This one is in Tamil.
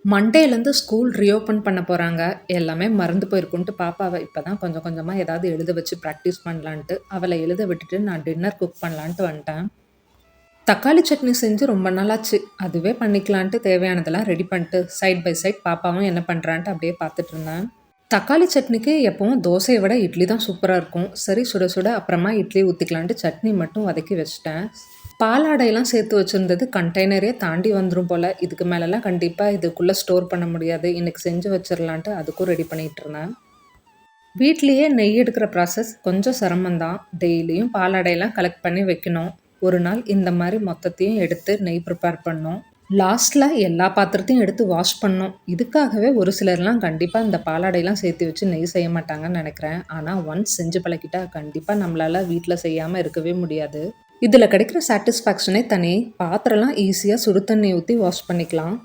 மண்டேலேருந்து ஸ்கூல் ரீஓப்பன் பண்ண போறாங்க. எல்லாமே மறந்து போயிருக்குன்ட்டு பாப்பாவ இப்ப தான் கொஞ்சம் கொஞ்சமா ஏதாவது எழுத வச்சு பிராக்டிஸ் பண்ணலான்ட்டு, அவள எழுத விட்டுட்டு நான் டின்னர் குக் பண்ணலான்ட்டு வந்துட்டேன். தக்காளி சட்னி செஞ்சு ரொம்ப நாளாச்சு. அதுவே பண்ணிக்கலான்ட்டு தேவையானதெல்லாம் ரெடி பண்ணிட்டு, சைட் பை சைட் பாப்பாவும் என்ன பண்றான்ட்டு அப்படியே பார்த்துட்டு இருந்தேன். தக்காளி சட்னிக்கு எப்பவும் தோசைய விட இட்லி தான் சூப்பரா இருக்கும். சரி சுட சுட அப்புறமா இட்லி ஊத்திக்கலான்ட்டு சட்னி மட்டும் வதக்கி வச்சுட்டேன். பாலாடைலாம் சேர்த்து வச்சிருந்தது கண்டெய்னரே தாண்டி வந்துரும் போல. இதுக்கு மேலலாம் கண்டிப்பா இதுக்குள்ள ஸ்டோர் பண்ண முடியாது. இன்னைக்கு செஞ்சு வச்சிரலான்ட்டு அதுக்கும் ரெடி பண்ணிட்டு இருந்தேன். வீட்லயே நெய் எடுக்கிற ப்ராசஸ் கொஞ்சம் சிரமம் தான். டெய்லியும் பாலாடைலாம் கலெக்ட் பண்ணி வைக்கணும். ஒரு நாள் இந்த மாரி மொத்தத்தையும் எடுத்து நெய் ப்ரிப்பேர் பண்ணோம். லாஸ்ட்ல எல்லா பாத்திரத்தையும் எடுத்து வாஷ் பண்ணோம். இதுக்காகவே ஒரு சிலர்லாம் கண்டிப்பா இந்த பாலாடைலாம் சேர்த்து வச்சு நெய் செய்ய மாட்டாங்கன்னு நெனைக்கிறேன். ஆனா ஒன்ஸ் செஞ்சு பழகிட்டா கண்டிப்பா நம்மளால வீட்ல செய்யாம இருக்கவே முடியாது. இதுல கிடைக்கிற சாட்டிஸ்ஃபேக்ஷனே தனி. பாத்திரம்லாம் ஈஸியா சுடு தண்ணி ஊத்தி வாஷ் பண்ணிக்கலாம்.